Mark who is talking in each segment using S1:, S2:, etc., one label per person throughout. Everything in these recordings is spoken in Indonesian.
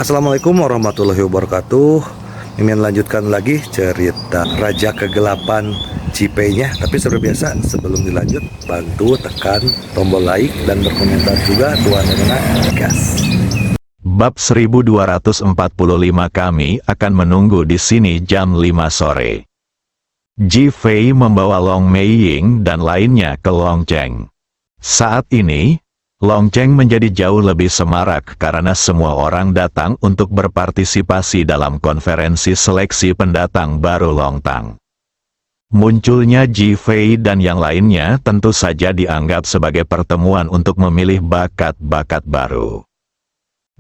S1: Assalamualaikum warahmatullahi wabarakatuh. Mimin lanjutkan lagi cerita Raja Kegelapan Cipenya. Tapi seperti biasa, sebelum dilanjut, bantu tekan tombol like dan berkomentar juga. Tuan Rena, gas.
S2: Bab 1245 kami akan menunggu di sini jam 5 sore. Ji Fei membawa Long Meiying dan lainnya ke Longcheng. Saat ini, Longcheng menjadi jauh lebih semarak karena semua orang datang untuk berpartisipasi dalam konferensi seleksi pendatang baru Longtang. Munculnya Ji Fei dan yang lainnya tentu saja dianggap sebagai pertemuan untuk memilih bakat-bakat baru.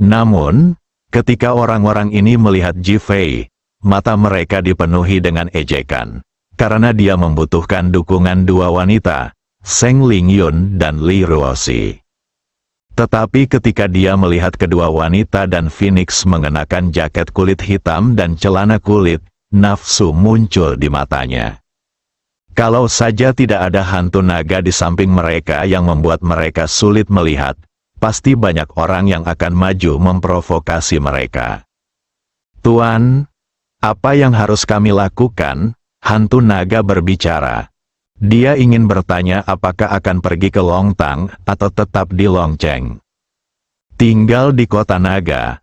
S2: Namun, ketika orang-orang ini melihat Ji Fei, mata mereka dipenuhi dengan ejekan, karena dia membutuhkan dukungan dua wanita, Seng Lingyun dan Li Ruoxi. Tetapi ketika dia melihat kedua wanita dan Phoenix mengenakan jaket kulit hitam dan celana kulit, nafsu muncul di matanya. Kalau saja tidak ada hantu naga di samping mereka yang membuat mereka sulit melihat, pasti banyak orang yang akan maju memprovokasi mereka. Tuan, apa yang harus kami lakukan? Hantu naga berbicara. Dia ingin bertanya apakah akan pergi ke Longtang atau tetap di Longcheng. Tinggal di kota naga.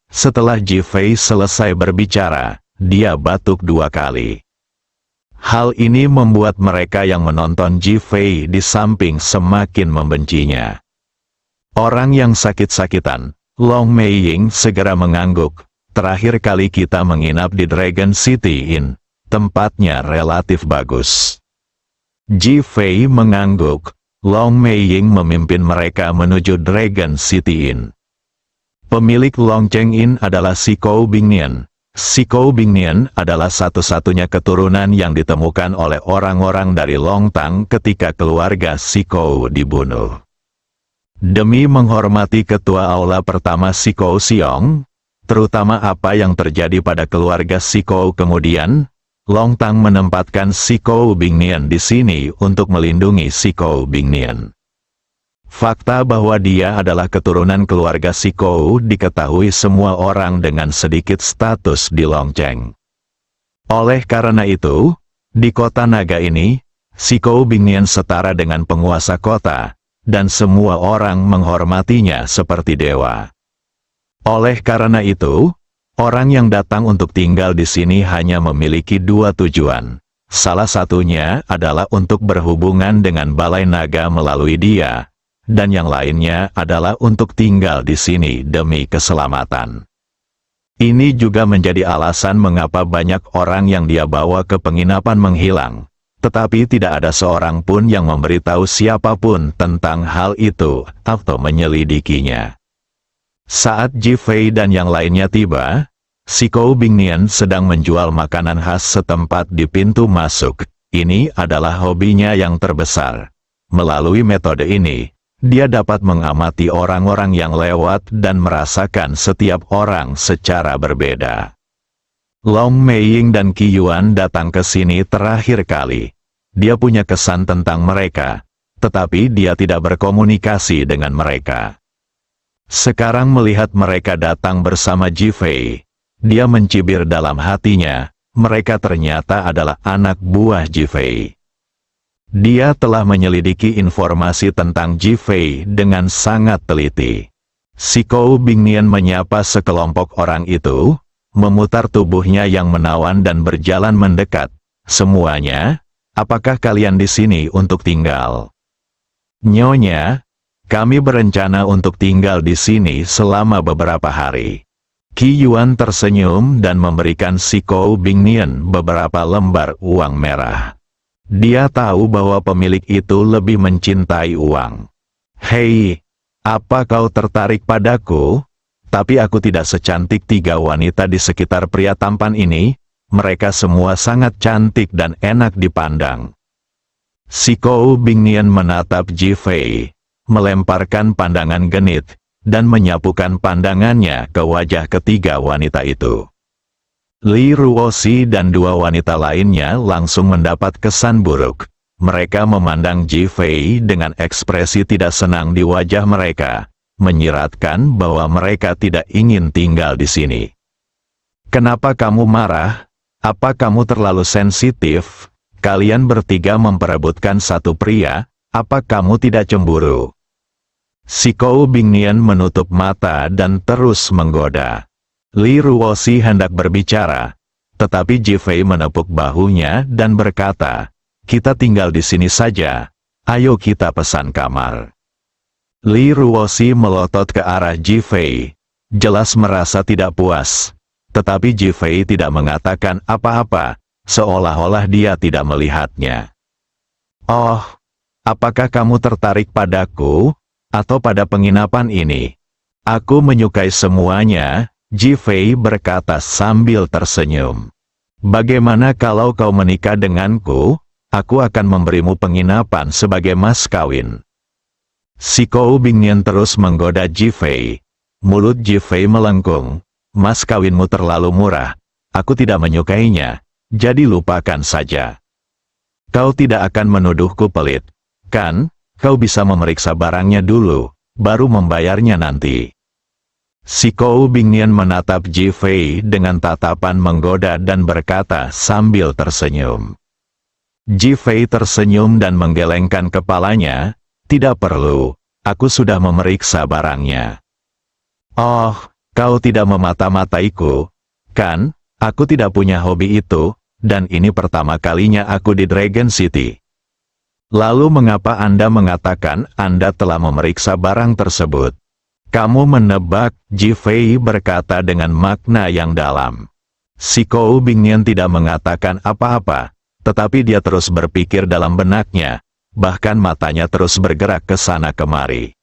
S2: Setelah Ji Fei selesai berbicara, dia batuk 2 kali. Hal ini membuat mereka yang menonton Ji Fei di samping semakin membencinya. Orang yang sakit-sakitan, Long Meiying segera mengangguk. Terakhir kali kita menginap di Dragon City Inn. Tempatnya relatif bagus. Ji Fei mengangguk. Long Meiying memimpin mereka menuju Dragon City Inn. Pemilik Longcheng Inn adalah Sikou Bingnian. Sikou Bingnian adalah satu-satunya keturunan yang ditemukan oleh orang-orang dari Longtang ketika keluarga Sikou dibunuh. Demi menghormati ketua aula pertama Sikou Siong, terutama apa yang terjadi pada keluarga Sikou kemudian, Longtang menempatkan Sikou Bingnian di sini untuk melindungi Sikou Bingnian. Fakta bahwa dia adalah keturunan keluarga Sikou diketahui semua orang dengan sedikit status di Longcheng. Oleh karena itu, di kota naga ini, Sikou Bingnian setara dengan penguasa kota, dan semua orang menghormatinya seperti dewa. Oleh karena itu, orang yang datang untuk tinggal di sini hanya memiliki 2 tujuan. Salah satunya adalah untuk berhubungan dengan Balai Naga melalui dia, dan yang lainnya adalah untuk tinggal di sini demi keselamatan. Ini juga menjadi alasan mengapa banyak orang yang dia bawa ke penginapan menghilang, tetapi tidak ada seorang pun yang memberitahu siapapun tentang hal itu atau menyelidikinya. Saat Ji Fei dan yang lainnya tiba, Sikou Bingnian sedang menjual makanan khas setempat di pintu masuk. Ini adalah hobinya yang terbesar. Melalui metode ini, dia dapat mengamati orang-orang yang lewat dan merasakan setiap orang secara berbeda. Long Meiying dan Qi Yuan datang ke sini terakhir kali. Dia punya kesan tentang mereka, tetapi dia tidak berkomunikasi dengan mereka. Sekarang melihat mereka datang bersama Ji Fei, dia mencibir dalam hatinya, mereka ternyata adalah anak buah Ji Fei. Dia telah menyelidiki informasi tentang Ji Fei dengan sangat teliti. Sikou Bingnian menyapa sekelompok orang itu, memutar tubuhnya yang menawan dan berjalan mendekat. Semuanya, apakah kalian di sini untuk tinggal? Nyonya, kami berencana untuk tinggal di sini selama beberapa hari. Qi Yuan tersenyum dan memberikan Sikou Bingnian beberapa lembar uang merah. Dia tahu bahwa pemilik itu lebih mencintai uang. Hei, apa kau tertarik padaku? Tapi aku tidak secantik 3 wanita di sekitar pria tampan ini. Mereka semua sangat cantik dan enak dipandang. Sikou Bingnian menatap Ji Fei, melemparkan pandangan genit, dan menyapukan pandangannya ke wajah ketiga wanita itu. Li Ruoxi dan 2 wanita lainnya langsung mendapat kesan buruk. Mereka memandang Ji Fei dengan ekspresi tidak senang di wajah mereka, menyiratkan bahwa mereka tidak ingin tinggal di sini. Kenapa kamu marah? Apa kamu terlalu sensitif? Kalian bertiga memperebutkan satu pria, apa kamu tidak cemburu? Si Kou Bingnian menutup mata dan terus menggoda. Li Ruoxi hendak berbicara, tetapi Ji Fei menepuk bahunya dan berkata, kita tinggal di sini saja, ayo kita pesan kamar. Li Ruoxi melotot ke arah Ji Fei, jelas merasa tidak puas. Tetapi Ji Fei tidak mengatakan apa-apa, seolah-olah dia tidak melihatnya. Oh, apakah kamu tertarik padaku, atau pada penginapan ini? Aku menyukai semuanya, Ji Fei berkata sambil tersenyum. Bagaimana kalau kau menikah denganku, aku akan memberimu penginapan sebagai mas kawin. Si Kou Bingnian terus menggoda Ji Fei. Mulut Ji Fei melengkung. Mas kawinmu terlalu murah. Aku tidak menyukainya. Jadi lupakan saja. Kau tidak akan menuduhku pelit. Kan, kau bisa memeriksa barangnya dulu, baru membayarnya nanti. Si Kou Bingnian menatap Ji Fei dengan tatapan menggoda dan berkata sambil tersenyum. Ji Fei tersenyum dan menggelengkan kepalanya. Tidak perlu, aku sudah memeriksa barangnya. Oh, kau tidak memata-mataiku, kan? Aku tidak punya hobi itu, dan ini pertama kalinya aku di Dragon City. Lalu mengapa Anda mengatakan Anda telah memeriksa barang tersebut? Kamu menebak, Ji Fei berkata dengan makna yang dalam. Si Kou Bingnian tidak mengatakan apa-apa, tetapi dia terus berpikir dalam benaknya. Bahkan matanya terus bergerak ke sana kemari.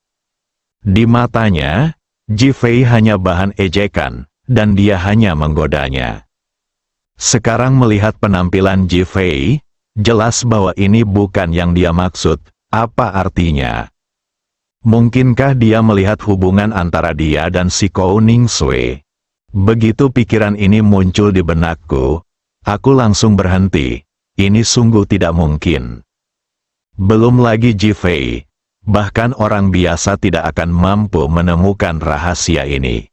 S2: Di matanya, Ji Fei hanya bahan ejekan, dan dia hanya menggodanya. Sekarang melihat penampilan Ji Fei, jelas bahwa ini bukan yang dia maksud. Apa artinya? Mungkinkah dia melihat hubungan antara dia dan si Kou Ningsui? Begitu pikiran ini muncul di benakku, aku langsung berhenti. Ini sungguh tidak mungkin. Belum lagi Ji Fei, bahkan orang biasa tidak akan mampu menemukan rahasia ini.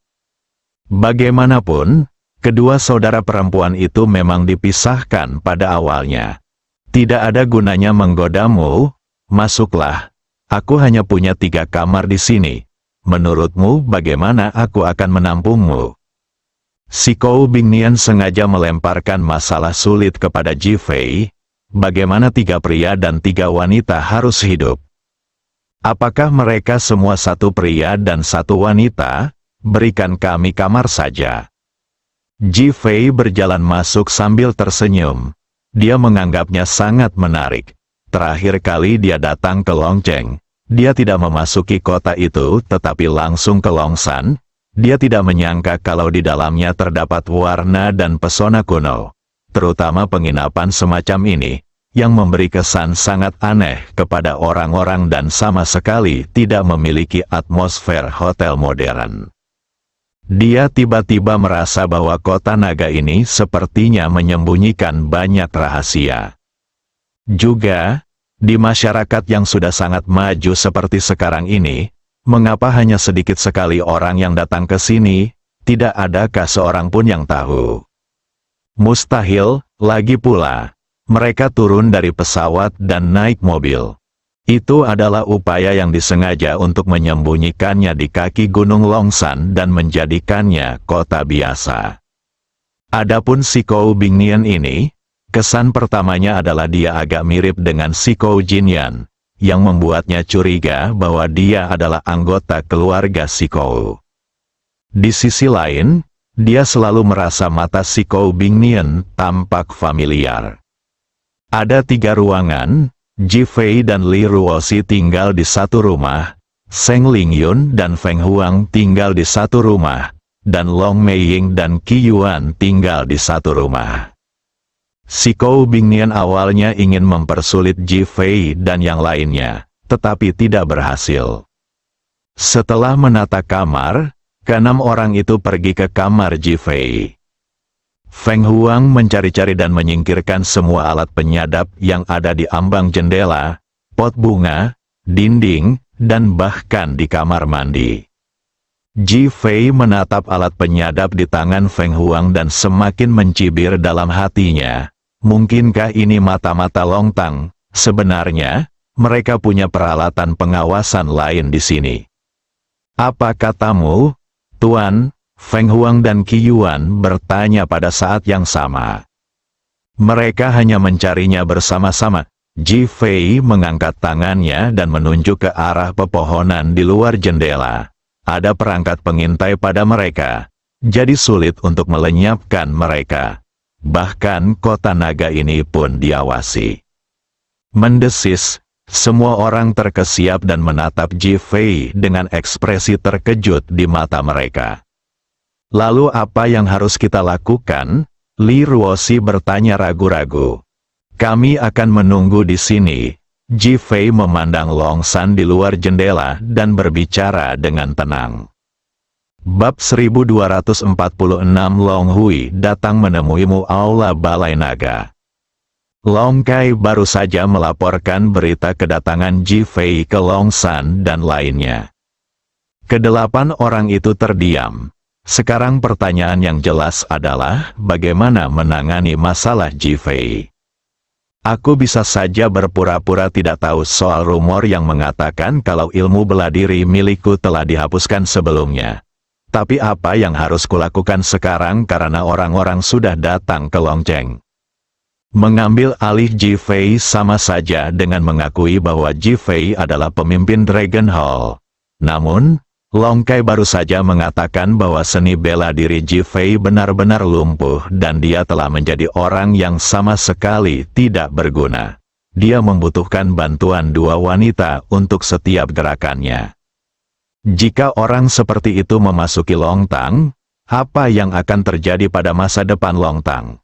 S2: Bagaimanapun, kedua saudara perempuan itu memang dipisahkan pada awalnya. Tidak ada gunanya menggodamu, masuklah. Aku hanya punya 3 kamar di sini. Menurutmu bagaimana aku akan menampungmu? Si Kou Bingnian sengaja melemparkan masalah sulit kepada Ji Fei. Bagaimana 3 pria dan 3 wanita harus hidup? Apakah mereka semua 1 pria dan 1 wanita? Berikan kami kamar saja. Ji Fei berjalan masuk sambil tersenyum. Dia menganggapnya sangat menarik. Terakhir kali dia datang ke Longcheng, dia tidak memasuki kota itu tetapi langsung ke Longshan. Dia tidak menyangka kalau di dalamnya terdapat warna dan pesona kuno. Terutama penginapan semacam ini, yang memberi kesan sangat aneh kepada orang-orang dan sama sekali tidak memiliki atmosfer hotel modern. Dia tiba-tiba merasa bahwa kota naga ini sepertinya menyembunyikan banyak rahasia. Juga, di masyarakat yang sudah sangat maju seperti sekarang ini, mengapa hanya sedikit sekali orang yang datang ke sini, tidak adakah seorang pun yang tahu? Mustahil, lagi pula, mereka turun dari pesawat dan naik mobil. Itu adalah upaya yang disengaja untuk menyembunyikannya di kaki Gunung Longshan dan menjadikannya kota biasa. Adapun si Kou Bingnian ini, kesan pertamanya adalah dia agak mirip dengan si Kou Jinyan, yang membuatnya curiga bahwa dia adalah anggota keluarga si Kou. Di sisi lain, dia selalu merasa mata si Kou Bingnian tampak familiar. Ada 3 ruangan, Ji Fei dan Li Ruoxi tinggal di satu rumah, Seng Lingyun dan Feng Huang tinggal di satu rumah, dan Long Meiying dan Qi Yuan tinggal di satu rumah. Si Kou Bingnian awalnya ingin mempersulit Ji Fei dan yang lainnya, tetapi tidak berhasil. Setelah menata kamar, ke-6 orang itu pergi ke kamar Ji Fei. Feng Huang mencari-cari dan menyingkirkan semua alat penyadap yang ada di ambang jendela, pot bunga, dinding, dan bahkan di kamar mandi. Ji Fei menatap alat penyadap di tangan Feng Huang dan semakin mencibir dalam hatinya. Mungkinkah ini mata-mata Long Tang? Sebenarnya, mereka punya peralatan pengawasan lain di sini. Apa katamu, Tuan? Feng Huang dan Qi Yuan bertanya pada saat yang sama. Mereka hanya mencarinya bersama-sama. Ji Fei mengangkat tangannya dan menunjuk ke arah pepohonan di luar jendela. Ada perangkat pengintai pada mereka, jadi sulit untuk melenyapkan mereka. Bahkan kota naga ini pun diawasi. Mendesis, semua orang terkesiap dan menatap Ji Fei dengan ekspresi terkejut di mata mereka. Lalu apa yang harus kita lakukan? Li Ruosi bertanya ragu-ragu. Kami akan menunggu di sini. Ji Fei memandang Long San di luar jendela dan berbicara dengan tenang. Bab 1246 Long Hui datang menemuimu aula Balai Naga. Long Kai baru saja melaporkan berita kedatangan Ji Fei ke Long San dan lainnya. Kedelapan orang itu terdiam. Sekarang pertanyaan yang jelas adalah bagaimana menangani masalah Ji Fei. Aku bisa saja berpura-pura tidak tahu soal rumor yang mengatakan kalau ilmu bela diri milikku telah dihapuskan sebelumnya. Tapi apa yang harus kulakukan sekarang karena orang-orang sudah datang ke Longcheng? Mengambil alih Ji Fei sama saja dengan mengakui bahwa Ji Fei adalah pemimpin Dragon Hall. Namun, Long Kai baru saja mengatakan bahwa seni bela diri Ji Fei benar-benar lumpuh dan dia telah menjadi orang yang sama sekali tidak berguna. Dia membutuhkan bantuan dua wanita untuk setiap gerakannya. Jika orang seperti itu memasuki Long Tang, apa yang akan terjadi pada masa depan Long Tang?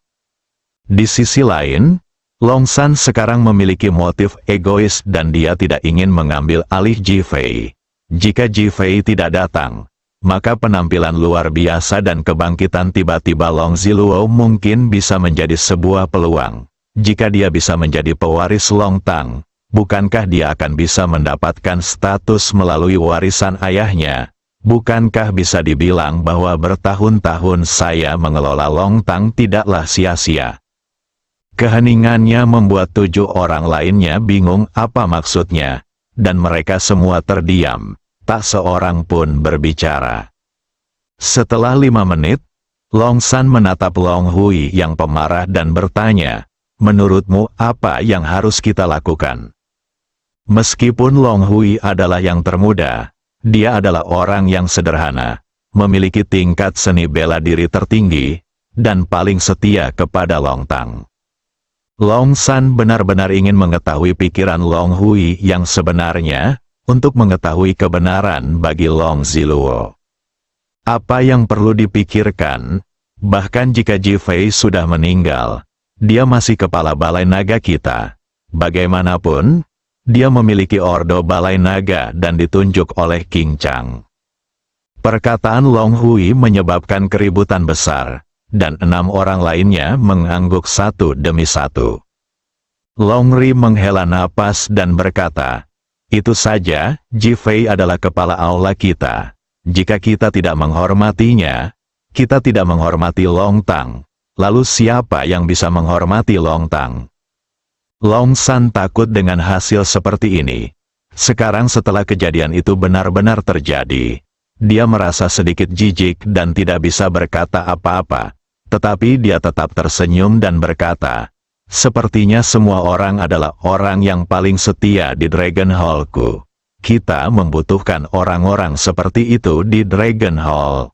S2: Di sisi lain, Long San sekarang memiliki motif egois dan dia tidak ingin mengambil alih Ji Fei. Jika Ji Fei tidak datang, maka penampilan luar biasa dan kebangkitan tiba-tiba Long Ziluo mungkin bisa menjadi sebuah peluang. Jika dia bisa menjadi pewaris Long Tang, bukankah dia akan bisa mendapatkan status melalui warisan ayahnya? Bukankah bisa dibilang bahwa bertahun-tahun saya mengelola Long Tang tidaklah sia-sia? Keheningannya membuat 7 orang lainnya bingung apa maksudnya, dan mereka semua terdiam. Tak seorang pun berbicara. Setelah 5 menit, Long San menatap Long Hui yang pemarah dan bertanya, menurutmu apa yang harus kita lakukan? Meskipun Long Hui adalah yang termuda, dia adalah orang yang sederhana, memiliki tingkat seni bela diri tertinggi, dan paling setia kepada Long Tang. Long San benar-benar ingin mengetahui pikiran Long Hui yang sebenarnya, untuk mengetahui kebenaran bagi Long Ziluo. Apa yang perlu dipikirkan, bahkan jika Ji Fei sudah meninggal, dia masih kepala Balai Naga kita. Bagaimanapun, dia memiliki ordo Balai Naga dan ditunjuk oleh King Chang. Perkataan Long Hui menyebabkan keributan besar, dan 6 orang lainnya mengangguk satu demi satu. Long Ri menghela napas dan berkata, itu saja, Ji Fei adalah kepala aula kita. Jika kita tidak menghormatinya, kita tidak menghormati Long Tang. Lalu siapa yang bisa menghormati Long Tang? Long San takut dengan hasil seperti ini. Sekarang setelah kejadian itu benar-benar terjadi, dia merasa sedikit jijik dan tidak bisa berkata apa-apa. Tetapi dia tetap tersenyum dan berkata, sepertinya semua orang adalah orang yang paling setia di Dragon Hall-ku. Kita membutuhkan orang-orang seperti itu di Dragon Hall.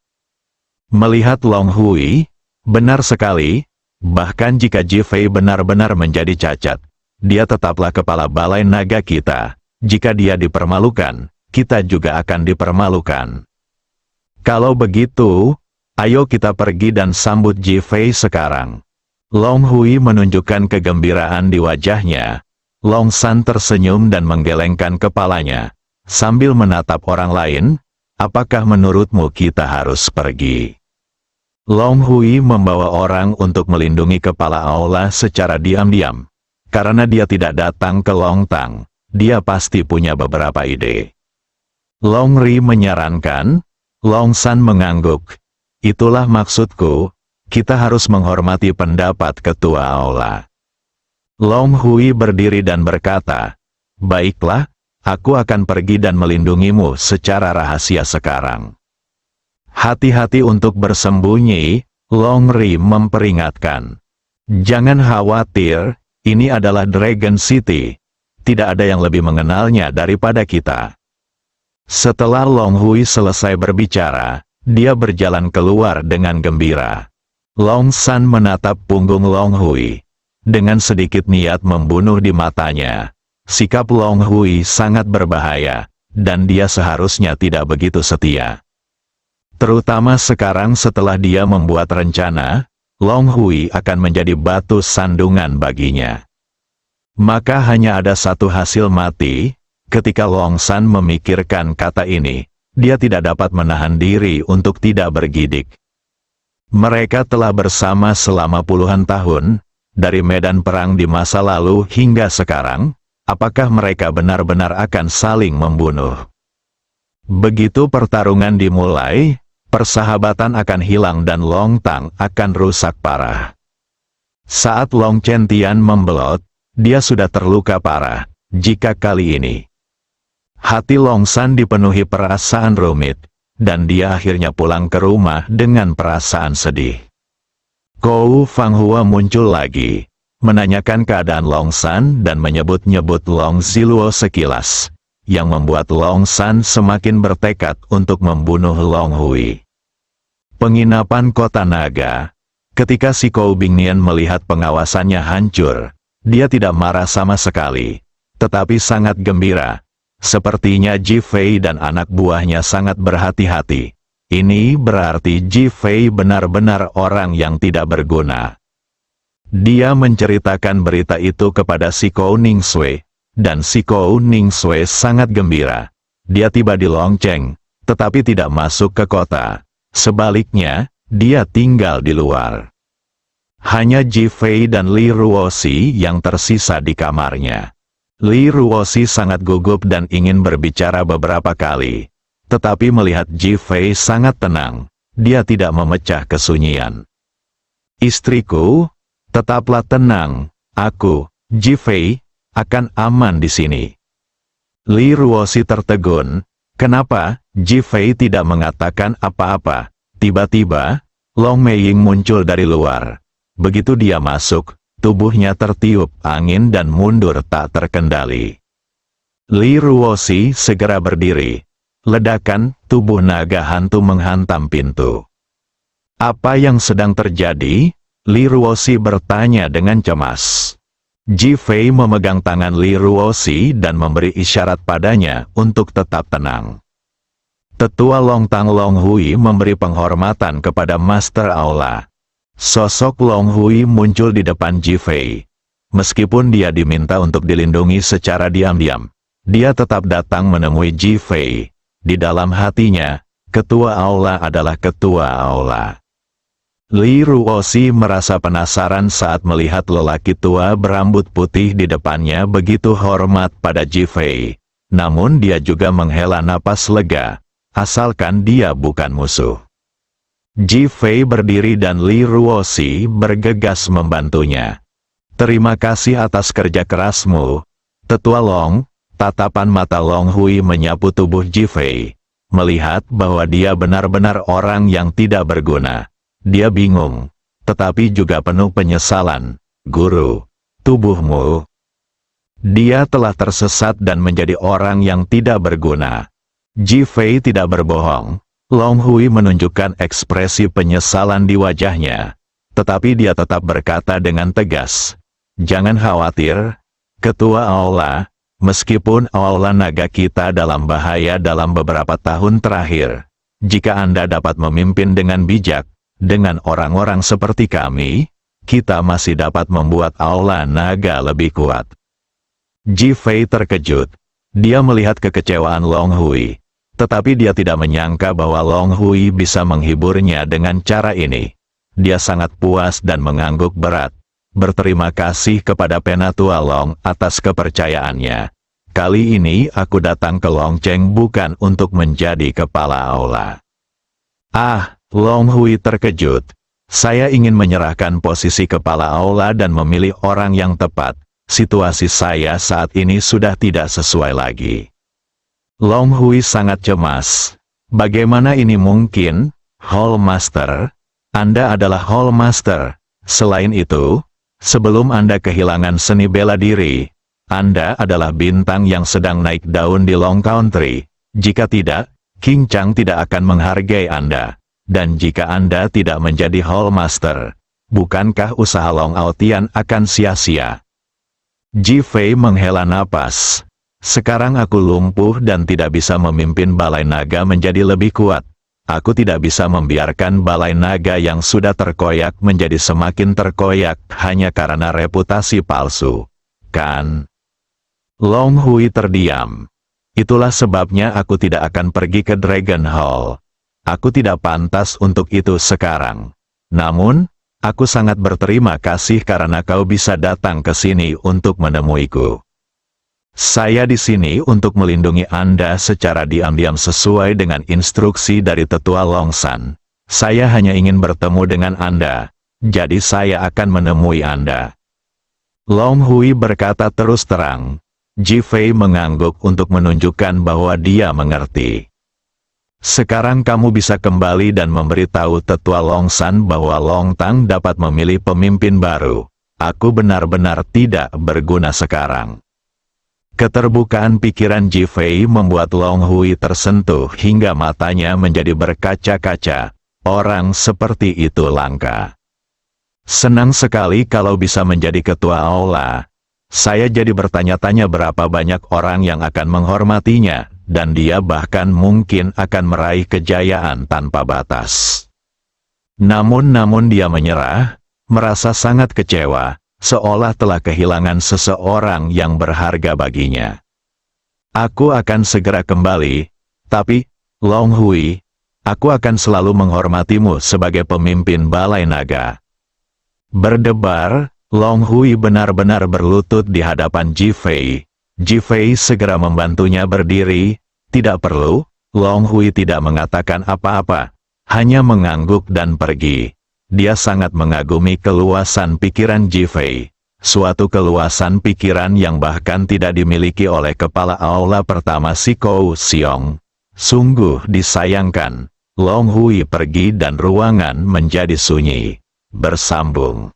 S2: Melihat Long Hui, benar sekali, bahkan jika Ji Fei benar-benar menjadi cacat, dia tetaplah kepala Balai Naga kita. Jika dia dipermalukan, kita juga akan dipermalukan. Kalau begitu, ayo kita pergi dan sambut Ji Fei sekarang. Long Hui menunjukkan kegembiraan di wajahnya. Long San tersenyum dan menggelengkan kepalanya. Sambil menatap orang lain, apakah menurutmu kita harus pergi? Long Hui membawa orang untuk melindungi kepala aula secara diam-diam. Karena dia tidak datang ke Long Tang, dia pasti punya beberapa ide. Long Ri menyarankan, Long San mengangguk. Itulah maksudku, kita harus menghormati pendapat ketua aula. Long Hui berdiri dan berkata, baiklah, aku akan pergi dan melindungimu secara rahasia sekarang. Hati-hati untuk bersembunyi, Long Ri memperingatkan. Jangan khawatir, ini adalah Dragon City. Tidak ada yang lebih mengenalnya daripada kita. Setelah Long Hui selesai berbicara, dia berjalan keluar dengan gembira. Long San menatap punggung Long Hui. Dengan sedikit niat membunuh di matanya, sikap Long Hui sangat berbahaya, dan dia seharusnya tidak begitu setia. Terutama sekarang setelah dia membuat rencana, Long Hui akan menjadi batu sandungan baginya. Maka hanya ada satu hasil mati. Ketika Long San memikirkan kata ini, dia tidak dapat menahan diri untuk tidak bergidik. Mereka telah bersama selama puluhan tahun, dari medan perang di masa lalu hingga sekarang. Apakah mereka benar-benar akan saling membunuh? Begitu pertarungan dimulai, persahabatan akan hilang dan Long Tang akan rusak parah. Saat Long Chentian membelot, dia sudah terluka parah. Jika kali ini hati Long San dipenuhi perasaan rumit, dan dia akhirnya pulang ke rumah dengan perasaan sedih. Kou Fanghua muncul lagi, menanyakan keadaan Long San dan menyebut-nyebut Long Ziluo sekilas, yang membuat Long San semakin bertekad untuk membunuh Long Hui. Penginapan Kota Naga. Ketika si Kou Bingnian melihat pengawasannya hancur, dia tidak marah sama sekali, tetapi sangat gembira. Sepertinya Ji Fei dan anak buahnya sangat berhati-hati. Ini berarti Ji Fei benar-benar orang yang tidak berguna. Dia menceritakan berita itu kepada si Kou Ningsue, dan si Kou Ningsue sangat gembira. Dia tiba di Longcheng, tetapi tidak masuk ke kota. Sebaliknya, dia tinggal di luar. Hanya Ji Fei dan Li Ruoxi yang tersisa di kamarnya. Li Ruoxi sangat gugup dan ingin berbicara beberapa kali. Tetapi melihat Ji Fei sangat tenang, dia tidak memecah kesunyian. Istriku, tetaplah tenang, aku, Ji Fei, akan aman di sini. Li Ruoxi tertegun, kenapa Ji Fei tidak mengatakan apa-apa? Tiba-tiba, Long Meiying muncul dari luar. Begitu dia masuk, tubuhnya tertiup angin dan mundur tak terkendali. Li Ruoxi segera berdiri. Ledakan, tubuh naga hantu menghantam pintu. Apa yang sedang terjadi? Li Ruoxi bertanya dengan cemas. Ji Fei memegang tangan Li Ruoxi dan memberi isyarat padanya untuk tetap tenang. Tetua Long Tang Long Hui memberi penghormatan kepada Master Aula. Sosok Long Hui muncul di depan Ji Fei. Meskipun dia diminta untuk dilindungi secara diam-diam, dia tetap datang menemui Ji Fei. Di dalam hatinya, ketua aula adalah ketua aula. Li Ruoxi merasa penasaran saat melihat lelaki tua berambut putih di depannya begitu hormat pada Ji Fei. Namun dia juga menghela napas lega, asalkan dia bukan musuh. Ji Fei berdiri dan Li Ruoxi bergegas membantunya. Terima kasih atas kerja kerasmu, Tetua Long. Tatapan mata Long Hui menyapu tubuh Ji Fei. Melihat bahwa dia benar-benar orang yang tidak berguna. Dia bingung, tetapi juga penuh penyesalan. Guru, tubuhmu. Dia telah tersesat dan menjadi orang yang tidak berguna. Ji Fei tidak berbohong. Long Hui menunjukkan ekspresi penyesalan di wajahnya. Tetapi dia tetap berkata dengan tegas, jangan khawatir, Ketua Aula, meskipun Aula Naga kita dalam bahaya dalam beberapa tahun terakhir, jika Anda dapat memimpin dengan bijak, dengan orang-orang seperti kami, kita masih dapat membuat Aula Naga lebih kuat. Ji Fei terkejut. Dia melihat kekecewaan Long Hui. Tetapi dia tidak menyangka bahwa Long Hui bisa menghiburnya dengan cara ini. Dia sangat puas dan mengangguk berat. Berterima kasih kepada Penatua Long atas kepercayaannya. Kali ini aku datang ke Longcheng bukan untuk menjadi kepala aula. Ah, Long Hui terkejut. Saya ingin menyerahkan posisi kepala aula dan memilih orang yang tepat. Situasi saya saat ini sudah tidak sesuai lagi. Long Hui sangat cemas. Bagaimana ini mungkin? Hall Master? Anda adalah Hall Master. Selain itu, sebelum Anda kehilangan seni bela diri, Anda adalah bintang yang sedang naik daun di Long Country. Jika tidak, King Chang tidak akan menghargai Anda. Dan jika Anda tidak menjadi Hall Master, bukankah usaha Long Aotian akan sia-sia? Ji Fei menghela napas. Sekarang aku lumpuh dan tidak bisa memimpin Balai Naga menjadi lebih kuat. Aku tidak bisa membiarkan Balai Naga yang sudah terkoyak menjadi semakin terkoyak hanya karena reputasi palsu. Kan? Long Hui terdiam. Itulah sebabnya aku tidak akan pergi ke Dragon Hall. Aku tidak pantas untuk itu sekarang. Namun, aku sangat berterima kasih karena kau bisa datang ke sini untuk menemuiku. Saya di sini untuk melindungi Anda secara diam-diam sesuai dengan instruksi dari Tetua Longshan. Saya hanya ingin bertemu dengan Anda, jadi saya akan menemui Anda. Long Hui berkata terus terang. Ji Fei mengangguk untuk menunjukkan bahwa dia mengerti. Sekarang kamu bisa kembali dan memberitahu Tetua Longshan bahwa Long Tang dapat memilih pemimpin baru. Aku benar-benar tidak berguna sekarang. Keterbukaan pikiran Ji Fei membuat Long Hui tersentuh hingga matanya menjadi berkaca-kaca. Orang seperti itu langka. Senang sekali kalau bisa menjadi ketua aula. Saya jadi bertanya-tanya berapa banyak orang yang akan menghormatinya, dan dia bahkan mungkin akan meraih kejayaan tanpa batas. Namun dia menyerah, merasa sangat kecewa, seolah telah kehilangan seseorang yang berharga baginya. Aku akan segera kembali, tapi, Long Hui, aku akan selalu menghormatimu sebagai pemimpin Balai Naga. Berdebar, Long Hui benar-benar berlutut di hadapan Ji Fei. Ji Fei segera membantunya berdiri. Tidak perlu, Long Hui tidak mengatakan apa-apa, hanya mengangguk dan pergi. Dia sangat mengagumi keluasan pikiran Ji Fei. Suatu keluasan pikiran yang bahkan tidak dimiliki oleh kepala aula pertama Si Kou Siong. Sungguh disayangkan. Long Hui pergi dan ruangan menjadi sunyi. Bersambung.